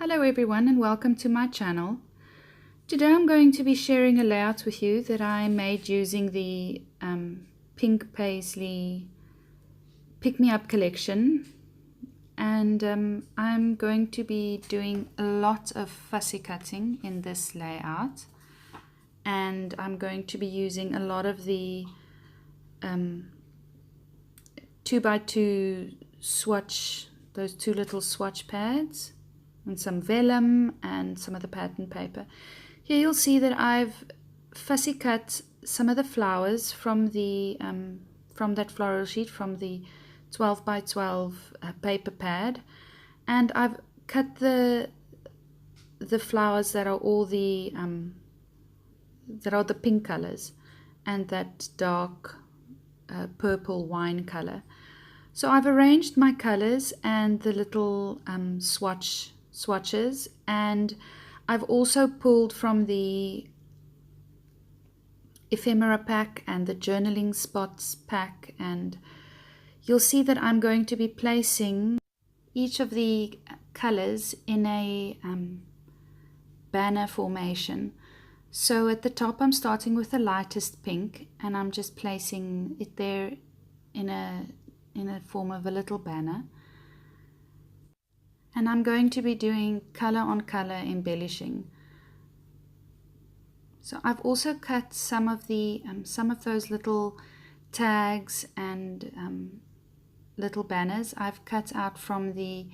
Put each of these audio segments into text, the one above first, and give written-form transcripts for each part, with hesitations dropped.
Hello everyone and welcome to my channel. Today I'm going to be sharing a layout with you that I made using the Pink Paisley Pick Me Up collection, and I'm going to be doing a lot of fussy cutting in this layout, and I'm going to be using a lot of the 2x2 swatch, those two little swatch pads, and some vellum and some of the pattern paper. Here you'll see that I've fussy cut some of the flowers from the from that floral sheet, from the 12x12 paper pad, and I've cut the flowers that are all the pink colors and that dark purple wine color. So I've arranged my colors and the little swatches, and I've also pulled from the ephemera pack and the journaling spots pack, and you'll see that I'm going to be placing each of the colors in a banner formation. So at the top I'm starting with the lightest pink, and I'm just placing it there in a form of a little banner. And I'm going to be doing color on color embellishing. So I've also cut some of those little tags and little banners I've cut out from the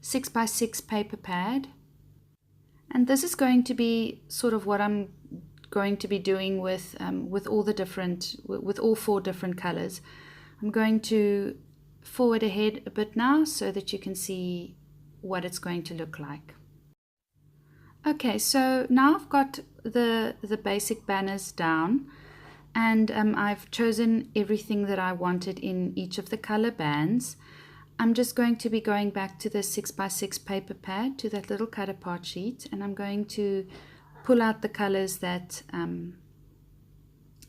6x6 paper pad, and this is going to be sort of what I'm going to be doing with all four different colors. I'm going to forward ahead a bit now so that you can see what it's going to look like. Okay, so now I've got the basic banners down, and I've chosen everything that I wanted in each of the color bands. I'm just going to be going back to the 6x6 paper pad, to that little cut apart sheet, and I'm going to pull out the colors that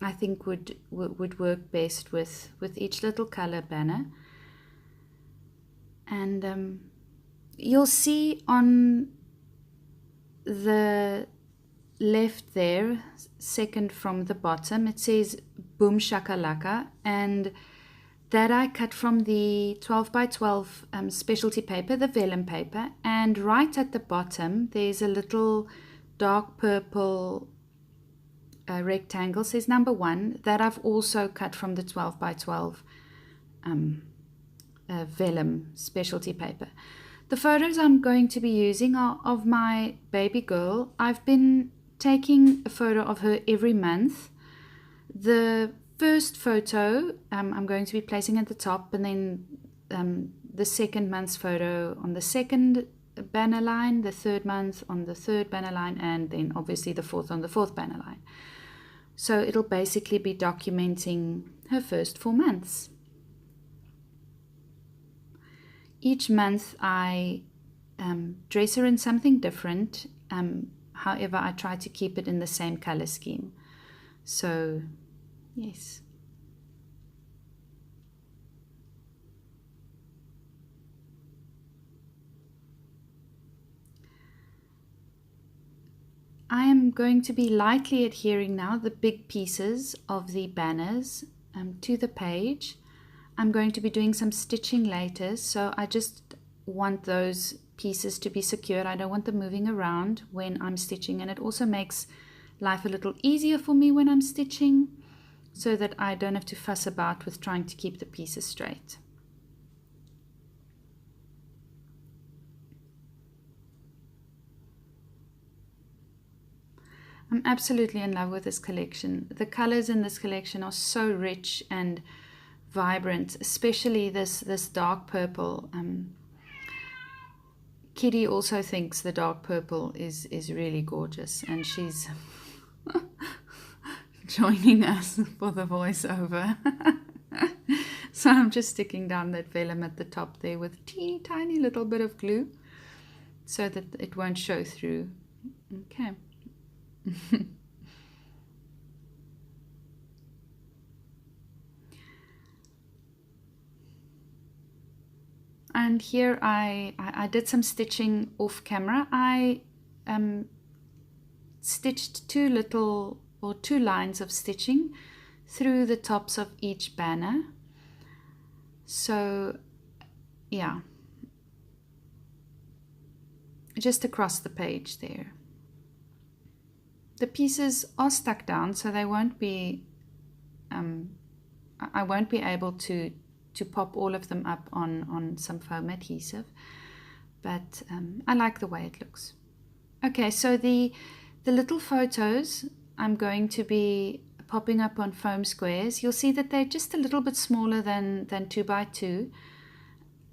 I think would work best with each little color banner. And you'll see on the left there, second from the bottom, it says Boom Shakalaka, and that I cut from the 12x12 specialty paper, the vellum paper. And right at the bottom there's a little dark purple rectangle, says number 1, that I've also cut from the 12x12 vellum specialty paper. The photos I'm going to be using are of my baby girl. I've been taking a photo of her every month. The first photo I'm going to be placing at the top, and then the second month's photo on the second banner line, the third month on the third banner line, and then obviously the fourth on the fourth banner line. So it'll basically be documenting her first 4 months. Each month I dress her in something different. However, I try to keep it in the same color scheme. So, yes. I am going to be lightly adhering now the big pieces of the banners to the page. I'm going to be doing some stitching later, so I just want those pieces to be secured. I don't want them moving around when I'm stitching, and it also makes life a little easier for me when I'm stitching, so that I don't have to fuss about with trying to keep the pieces straight. I'm absolutely in love with this collection. The colors in this collection are so rich and vibrant, especially this dark purple. Kitty also thinks the dark purple is really gorgeous, and she's joining us for the voiceover. So I'm just sticking down that vellum at the top there with a teeny tiny little bit of glue so that it won't show through. Okay. And here I did some stitching off camera. I stitched two lines of stitching through the tops of each banner. So yeah, just across the page there. The pieces are stuck down, so they won't be I won't be able to pop all of them up on some foam adhesive, but I like the way it looks. Okay, so the little photos I'm going to be popping up on foam squares. You'll see that they're just a little bit smaller than 2x2,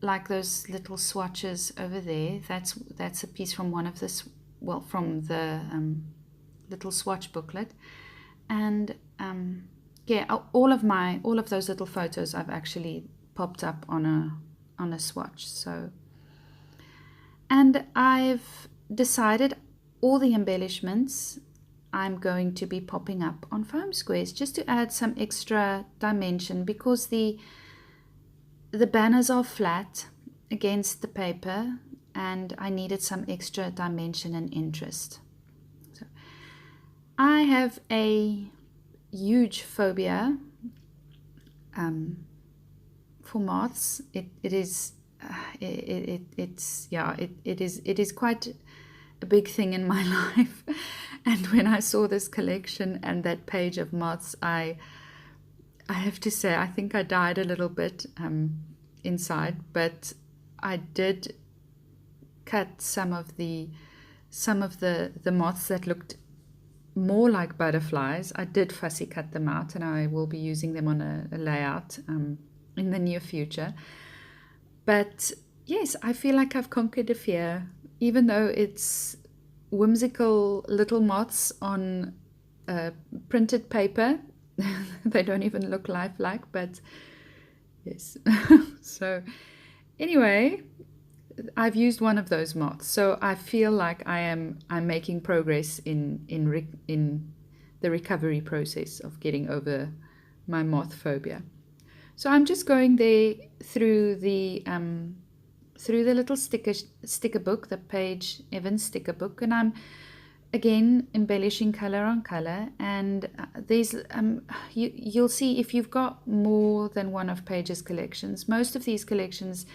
like those little swatches over there. That's a piece from one of this, well, from the little swatch booklet. And yeah, all of those little photos I've actually popped up on a swatch. So, and I've decided all the embellishments I'm going to be popping up on foam squares just to add some extra dimension, because the banners are flat against the paper and I needed some extra dimension and interest. So I have a huge phobia for moths. It is quite a big thing in my life. And when I saw this collection and that page of moths, I have to say I think I died a little bit inside, but I did cut some of the moths that looked more like butterflies. I did fussy cut them out, and I will be using them on a layout in the near future. But yes, I feel like I've conquered a fear, even though it's whimsical little moths on printed paper. They don't even look lifelike, but yes. So anyway, I've used one of those moths, so I feel like I'm making progress in the recovery process of getting over my moth phobia. So I'm just going there through the little sticker book, the Paige Evans sticker book, and I'm again embellishing color on color. And these you'll see if you've got more than one of Paige's collections, most of these collections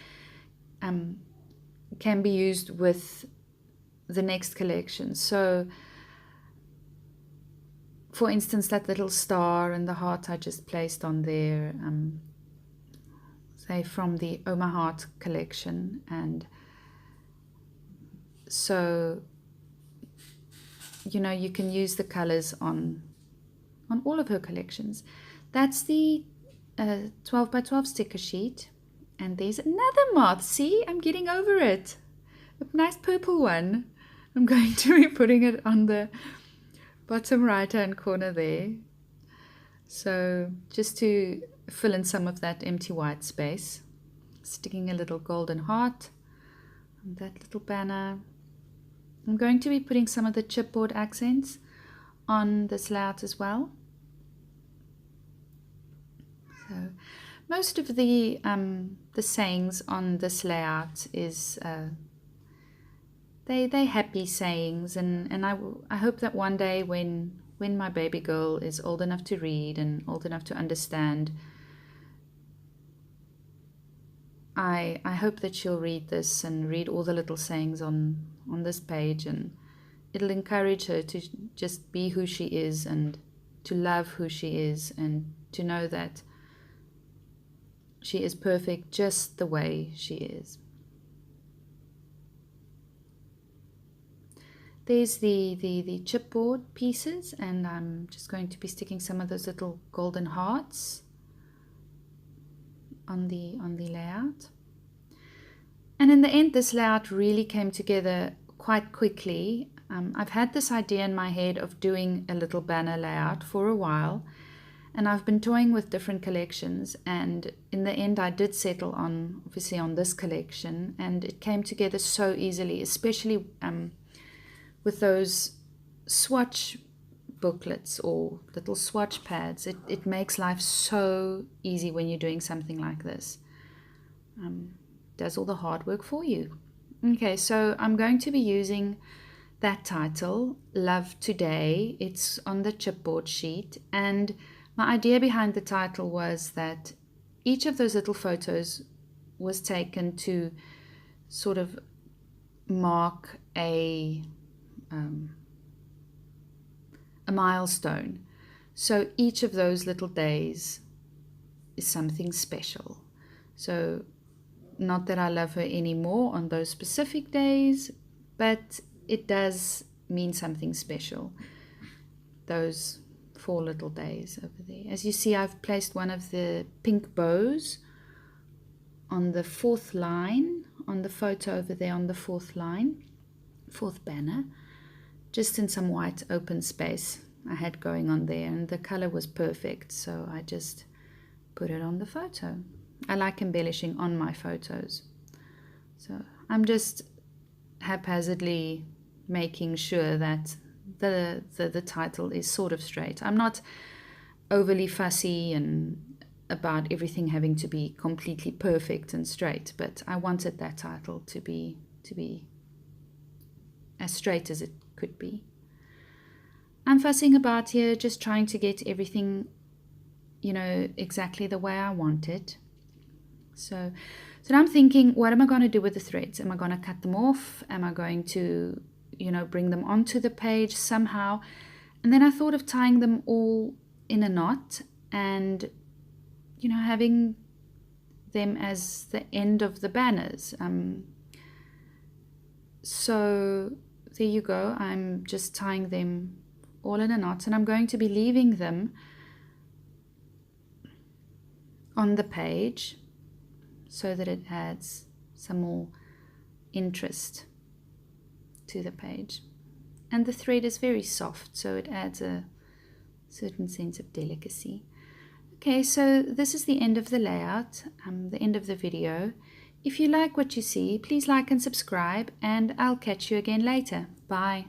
can be used with the next collection. So for instance, that little star and the heart I just placed on there, say from the Oh My Heart collection. And so, you know, you can use the colors on all of her collections. That's the 12 by 12 sticker sheet. And there's another moth. See, I'm getting over it. A nice purple one. I'm going to be putting it on the bottom right hand corner there. So just to fill in some of that empty white space. Sticking a little golden heart on that little banner. I'm going to be putting some of the chipboard accents on this layout as well. So most of the sayings on this layout is they happy sayings, and I hope that one day when my baby girl is old enough to read and old enough to understand, I hope that she'll read this and read all the little sayings on this page, and it'll encourage her to just be who she is and to love who she is and to know that she is perfect just the way she is. There's the chipboard pieces, and I'm just going to be sticking some of those little golden hearts on the layout. And in the end, this layout really came together quite quickly. I've had this idea in my head of doing a little banner layout for a while, and I've been toying with different collections, and in the end I did settle on, obviously, on this collection, and it came together so easily, especially with those swatch booklets or little swatch pads. It makes life so easy when you're doing something like this. does all the hard work for you. Okay, so I'm going to be using that title, Love Today. It's on the chipboard sheet, and my idea behind the title was that each of those little photos was taken to sort of mark a milestone. So each of those little days is something special. So not that I love her anymore on those specific days, but it does mean something special. Those 4 little days over there. As you see, I've placed one of the pink bows on the 4th line, on the photo over there on the 4th line, 4th banner, just in some white open space I had going on there, and the color was perfect, so I just put it on the photo. I like embellishing on my photos, so I'm just haphazardly making sure that the title is sort of straight. I'm not overly fussy and about everything having to be completely perfect and straight, but I wanted that title to be as straight as it could be. I'm fussing about here, just trying to get everything, exactly the way I want it. So I'm thinking, what am I going to do with the threads? Am I going to cut them off? Am I going to, bring them onto the page somehow? And then I thought of tying them all in a knot and, having them as the end of the banners. So there you go. I'm just tying them all in a knot, and I'm going to be leaving them on the page so that it adds some more interest to the page. And the thread is very soft, so it adds a certain sense of delicacy. Okay, so this is the end of the layout, the end of the video. If you like what you see, please like and subscribe, and I'll catch you again later. Bye.